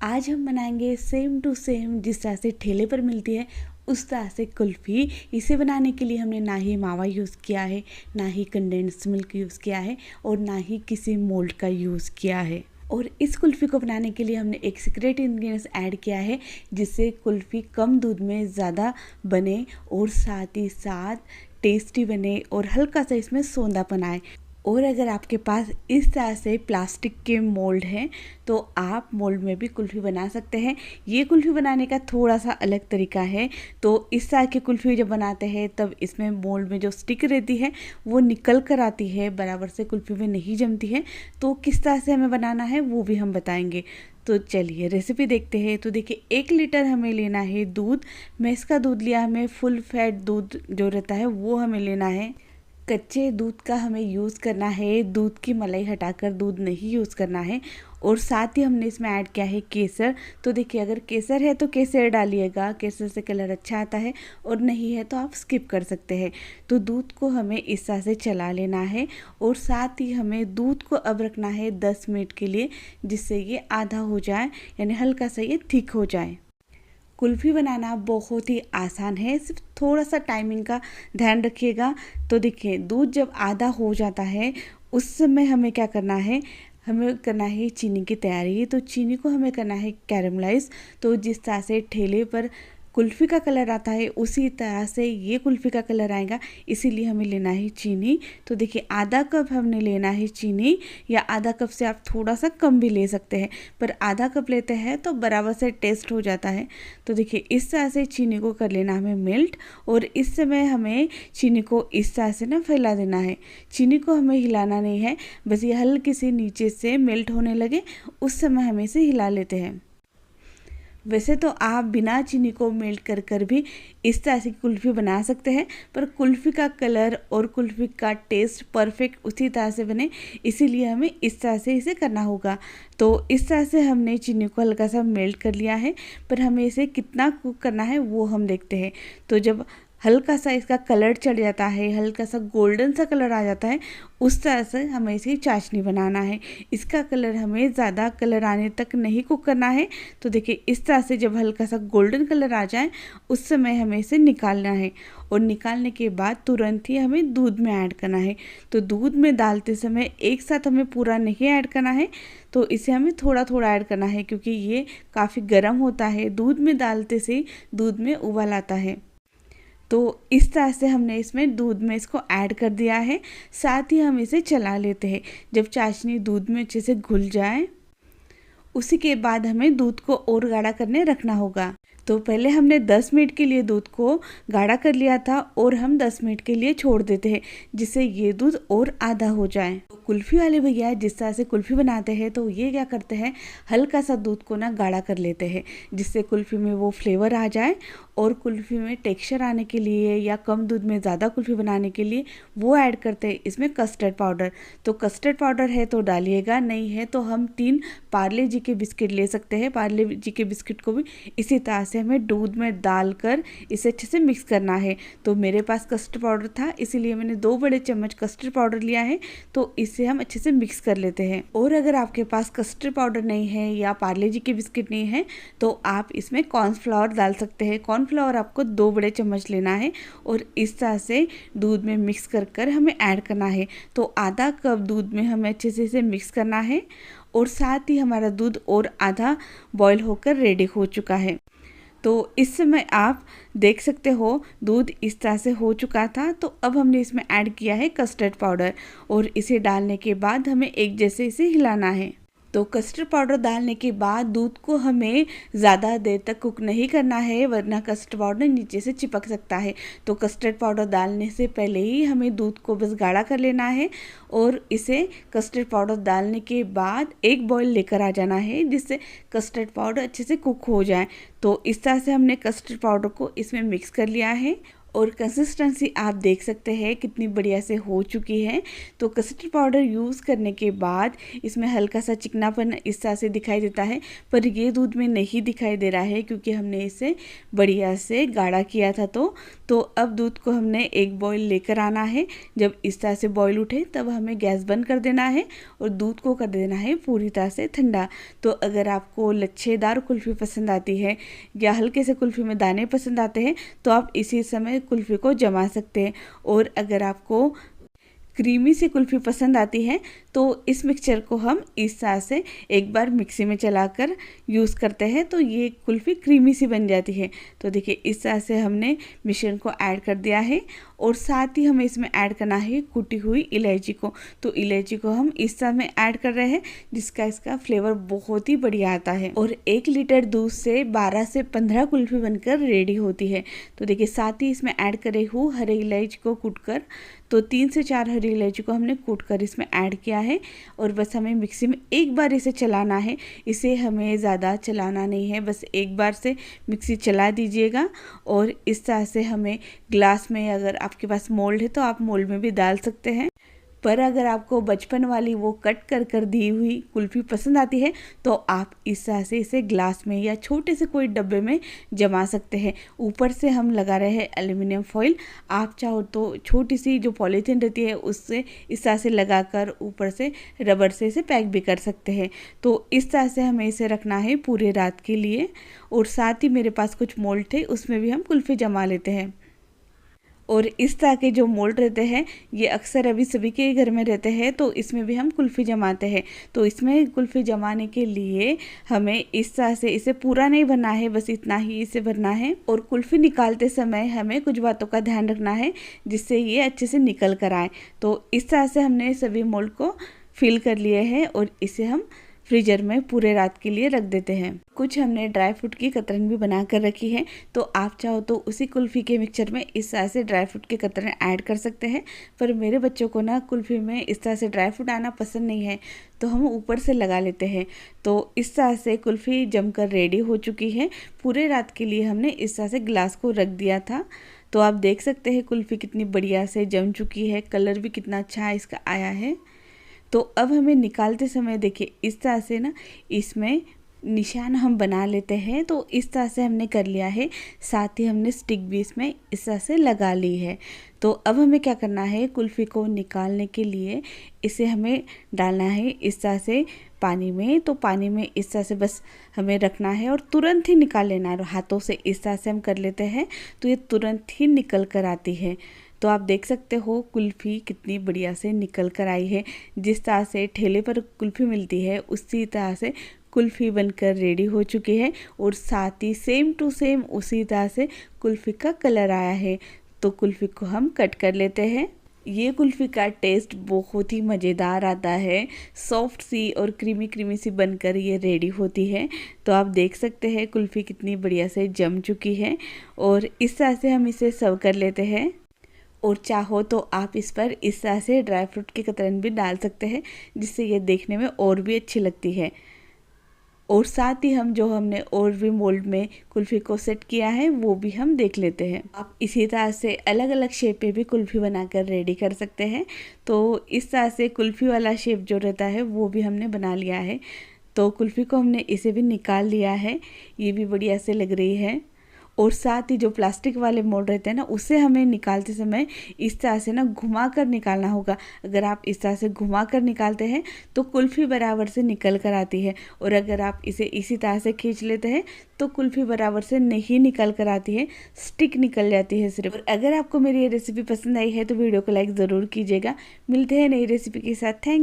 आज हम बनाएंगे सेम टू सेम जिस तरह से ठेले पर मिलती है उस तरह से कुल्फ़ी। इसे बनाने के लिए हमने ना ही मावा यूज़ किया है, ना ही कंडेंस्ड मिल्क यूज़ किया है और ना ही किसी मोल्ड का यूज़ किया है। और इस कुल्फ़ी को बनाने के लिए हमने एक सीक्रेट इंग्रेडिएंट्स ऐड किया है जिससे कुल्फ़ी कम दूध में ज़्यादा बने और साथ ही साथ टेस्टी बने और हल्का सा इसमें सोंधापन आए। और अगर आपके पास इस तरह से प्लास्टिक के मोल्ड हैं तो आप मोल्ड में भी कुल्फ़ी बना सकते हैं। ये कुल्फ़ी बनाने का थोड़ा सा अलग तरीका है। तो इस तरह की कुल्फ़ी जब बनाते हैं तब इसमें मोल्ड में जो स्टिक रहती है वो निकल कर आती है, बराबर से कुल्फ़ी में नहीं जमती है। तो किस तरह से हमें बनाना है वो भी हम बताएंगे। तो चलिए रेसिपी देखते हैं। तो देखिए 1 लीटर हमें लेना है दूध। भैंस का दूध लिया, हमें फुल फैट दूध जो रहता है वो हमें लेना है। कच्चे दूध का हमें यूज़ करना है, दूध की मलाई हटाकर दूध नहीं यूज़ करना है। और साथ ही हमने इसमें ऐड किया है केसर। तो देखिए अगर केसर है तो केसर डालिएगा, केसर से कलर अच्छा आता है, और नहीं है तो आप स्किप कर सकते हैं। तो दूध को हमें इस तरह से चला लेना है और साथ ही हमें दूध को अब रखना है 10 मिनट के लिए, जिससे ये आधा हो जाए, यानी हल्का सा ये थिक हो जाए। कुल्फ़ी बनाना बहुत ही आसान है, सिर्फ थोड़ा सा टाइमिंग का ध्यान रखिएगा। तो देखिए दूध जब आधा हो जाता है उस समय हमें क्या करना है, हमें करना है चीनी की तैयारी। तो चीनी को हमें करना है कैरमलाइज़। तो जिस तरह से ठेले पर कुल्फ़ी का कलर आता है उसी तरह से ये कुल्फ़ी का कलर आएगा, इसीलिए हमें लेना है चीनी। तो देखिए आधा कप हमने लेना है चीनी, या आधा कप से आप थोड़ा सा कम भी ले सकते हैं, पर आधा कप लेते हैं तो बराबर से टेस्ट हो जाता है। तो देखिए इस तरह से चीनी को कर लेना हमें मेल्ट, और इस समय हमें चीनी को इस तरह से ना फैला देना है। चीनी को हमें हिलाना नहीं है, बस ये हल्की सी नीचे से मेल्ट होने लगे उस समय हमें इसे हिला लेते हैं। वैसे तो आप बिना चीनी को मेल्ट कर कर भी इस तरह से कुल्फ़ी बना सकते हैं, पर कुल्फ़ी का कलर और कुल्फ़ी का टेस्ट परफेक्ट उसी तरह से बने, इसीलिए हमें इस तरह से इसे करना होगा। तो इस तरह से हमने चीनी को हल्का सा मेल्ट कर लिया है, पर हमें इसे कितना कुक करना है वो हम देखते हैं। तो जब हल्का सा इसका कलर चढ़ जाता है, हल्का सा गोल्डन सा कलर आ जाता है, उस तरह से हमें इसे चाशनी बनाना है। इसका कलर हमें ज़्यादा कलर आने तक नहीं कुक करना है। तो देखिए इस तरह से जब हल्का सा गोल्डन कलर आ जाए उस समय हमें इसे निकालना है, और निकालने के बाद तुरंत ही हमें दूध में ऐड करना है। तो दूध में डालते समय एक साथ हमें पूरा नहीं ऐड करना है, तो इसे हमें थोड़ा थोड़ा ऐड करना है, क्योंकि ये काफ़ी गर्म होता है। दूध में डालते से ही दूध में उबाल आता है। तो इस तरह से हमने इसमें दूध में इसको ऐड कर दिया है। साथ ही हम इसे चला लेते हैं। जब चाशनी दूध में अच्छे से घुल जाए उसी के बाद हमें दूध को और गाढ़ा करने रखना होगा। तो पहले हमने 10 मिनट के लिए दूध को गाढ़ा कर लिया था, और हम 10 मिनट के लिए छोड़ देते हैं जिससे ये दूध और आधा हो जाए। तो कुल्फ़ी वाले भैया जिस तरह से कुल्फ़ी बनाते हैं तो ये क्या करते हैं, हल्का सा दूध को ना गाढ़ा कर लेते हैं, जिससे कुल्फ़ी में वो फ्लेवर आ जाए। और कुल्फ़ी में टेक्सचर आने के लिए या कम दूध में ज़्यादा कुल्फ़ी बनाने के लिए वो ऐड करते हैं इसमें कस्टर्ड पाउडर। तो कस्टर्ड पाउडर है तो डालिएगा, नहीं है तो हम 3 पार्ले जी के बिस्किट ले सकते हैं। पार्ले जी के बिस्किट को भी इसी तरह से हमें दूध में डालकर इसे अच्छे से मिक्स करना है। तो मेरे पास कस्टर्ड पाउडर था, इसीलिए मैंने 2 बड़े चम्मच कस्टर्ड पाउडर लिया है। तो इसे हम अच्छे से मिक्स कर लेते हैं। और अगर आपके पास कस्टर्ड पाउडर नहीं है या पार्ले जी के बिस्किट नहीं है तो आप इसमें कॉर्नफ्लावर डाल सकते हैं। कॉर्नफ्लावर आपको 2 बड़े चम्मच लेना है, और इस तरह से दूध में मिक्स कर कर हमें ऐड करना है। तो आधा कप दूध में हमें अच्छे से इसे मिक्स करना है, और साथ ही हमारा दूध और आधा बॉईल होकर रेडी हो चुका है। तो इस समय आप देख सकते हो दूध इस तरह से हो चुका था। तो अब हमने इसमें ऐड किया है कस्टर्ड पाउडर, और इसे डालने के बाद हमें एक जैसे इसे हिलाना है। तो कस्टर्ड पाउडर डालने के बाद दूध को हमें ज़्यादा देर तक कुक नहीं करना है, वरना कस्टर्ड पाउडर नीचे से चिपक सकता है। तो कस्टर्ड पाउडर डालने से पहले ही हमें दूध को बस गाढ़ा कर लेना है, और इसे कस्टर्ड पाउडर डालने के बाद एक बॉईल लेकर आ जाना है, जिससे कस्टर्ड पाउडर अच्छे से कुक हो जाए। तो इस तरह से हमने कस्टर्ड पाउडर को इसमें मिक्स कर लिया है, और कंसिस्टेंसी आप देख सकते हैं कितनी बढ़िया से हो चुकी है। तो कस्टर्ड पाउडर यूज़ करने के बाद इसमें हल्का सा चिकनापन इस तरह से दिखाई देता है, पर ये दूध में नहीं दिखाई दे रहा है क्योंकि हमने इसे बढ़िया से गाढ़ा किया था। तो अब दूध को हमने एक बॉईल लेकर आना है। जब इस तरह से बॉईल उठे तब हमें गैस बंद कर देना है और दूध को कर देना है पूरी तरह से ठंडा। तो अगर आपको लच्छेदार कुल्फ़ी पसंद आती है या हल्के से कुल्फ़ी में दाने पसंद आते हैं तो आप इसी समय कुल्फ़ी को जमा सकते हैं। और अगर आपको क्रीमी सी कुल्फ़ी पसंद आती है तो इस मिक्सचर को हम इस तरह से एक बार मिक्सी में चलाकर यूज़ करते हैं तो ये कुल्फ़ी क्रीमी सी बन जाती है। तो देखिए इस तरह से हमने मिश्रण को ऐड कर दिया है और साथ ही हमें इसमें ऐड करना है कुटी हुई इलायची को। तो इलायची को हम इस तरह में ऐड कर रहे हैं जिसका इसका फ्लेवर बहुत ही बढ़िया आता है। और 1 लीटर दूध से 12 से 15 कुल्फ़ी बनकर रेडी होती है। तो देखिए साथ ही इसमें ऐड करे हूँ हरी इलायची को कूटकर। तो 3 से 4 हरी इलायची को हमने कूटकर इसमें ऐड किया है और बस हमें मिक्सी में एक बार इसे चलाना है। इसे हमें ज़्यादा चलाना नहीं है, बस एक बार से मिक्सी चला दीजिएगा। और इस तरह से हमें ग्लास में, अगर आपके पास मोल्ड है तो आप मोल्ड में भी डाल सकते हैं, पर अगर आपको बचपन वाली वो कट कर दी हुई कुल्फ़ी पसंद आती है तो आप इस तरह से इसे ग्लास में या छोटे से कोई डब्बे में जमा सकते हैं। ऊपर से हम लगा रहे हैं एल्युमिनियम फॉइल, आप चाहो तो छोटी सी जो पॉलीथीन रहती है उससे इस तरह से लगाकर ऊपर से रबर से इसे पैक भी कर सकते हैं। तो इस तरह से हमें इसे रखना है पूरे रात के लिए। और साथ ही मेरे पास कुछ मोल्ड थे, उसमें भी हम कुल्फ़ी जमा लेते हैं। और इस तरह के जो मोल्ड रहते हैं ये अक्सर अभी सभी के घर में रहते हैं, तो इसमें भी हम कुल्फ़ी जमाते हैं। तो इसमें कुल्फ़ी जमाने के लिए हमें इस तरह से इसे पूरा नहीं भरना है, बस इतना ही इसे भरना है। और कुल्फ़ी निकालते समय हमें कुछ बातों का ध्यान रखना है जिससे ये अच्छे से निकल कर आए। तो इस तरह से हमने सभी मोल्ड को फिल कर लिए हैं और इसे हम फ्रीजर में पूरे रात के लिए रख देते हैं। कुछ हमने ड्राई फ्रूट की कतरन भी बना कर रखी है, तो आप चाहो तो उसी कुल्फ़ी के मिक्सचर में इस तरह से ड्राई फ्रूट की कतरन ऐड कर सकते हैं। पर मेरे बच्चों को ना कुल्फ़ी में इस तरह से ड्राई फ्रूट आना पसंद नहीं है, तो हम ऊपर से लगा लेते हैं। तो इस तरह से कुल्फ़ी जमकर रेडी हो चुकी है। पूरे रात के लिए हमने इस तरह से ग्लास को रख दिया था। तो आप देख सकते हैं कुल्फ़ी कितनी बढ़िया से जम चुकी है, कलर भी कितना अच्छा इसका आया है। तो अब हमें निकालते समय देखिए इस तरह से ना इसमें निशान हम बना लेते हैं। तो इस तरह से हमने कर लिया है, साथ ही हमने स्टिक भी इसमें इस तरह से लगा ली है। तो अब हमें क्या करना है, कुल्फ़ी को निकालने के लिए इसे हमें डालना है इस तरह से पानी में। तो पानी में इस तरह से बस हमें रखना है और तुरंत ही निकाल लेना है। हाथों से इस तरह से हम कर लेते हैं तो ये तुरंत ही निकल कर आती है। तो आप देख सकते हो कुल्फ़ी कितनी बढ़िया से निकल कर आई है। जिस तरह से ठेले पर कुल्फ़ी मिलती है उसी तरह से कुल्फ़ी बनकर रेडी हो चुकी है और साथ ही सेम टू सेम उसी तरह से कुल्फ़ी का कलर आया है। तो कुल्फ़ी को हम कट कर लेते हैं। ये कुल्फ़ी का टेस्ट बहुत ही मज़ेदार आता है, सॉफ्ट सी और क्रीमी सी बनकर ये रेडी होती है। तो आप देख सकते हैं कुल्फ़ी कितनी बढ़िया से जम चुकी है और इस तरह से हम इसे सर्व कर लेते हैं। और चाहो तो आप इस पर इस तरह से ड्राई फ्रूट की कतरन भी डाल सकते हैं जिससे ये देखने में और भी अच्छी लगती है। और साथ ही हम जो हमने और भी मोल्ड में कुल्फ़ी को सेट किया है वो भी हम देख लेते हैं। आप इसी तरह से अलग अलग शेप पे भी कुल्फ़ी बनाकर रेडी कर सकते हैं। तो इस तरह से कुल्फ़ी वाला शेप जो रहता है वो भी हमने बना लिया है। तो कुल्फ़ी को हमने इसे भी निकाल लिया है, ये भी बढ़िया से लग रही है। और साथ ही जो प्लास्टिक वाले मोल्ड रहते हैं ना उसे हमें निकालते समय इस तरह से ना घुमा कर निकालना होगा। अगर आप इस तरह से घुमा कर निकालते हैं तो कुल्फ़ी बराबर से निकल कर आती है, और अगर आप इसे इसी तरह से खींच लेते हैं तो कुल्फ़ी बराबर से नहीं निकल कर आती है, स्टिक निकल जाती है सिर्फ। और अगर आपको मेरी ये रेसिपी पसंद आई है तो वीडियो को लाइक ज़रूर कीजिएगा। मिलते हैं नई रेसिपी के साथ। थैंक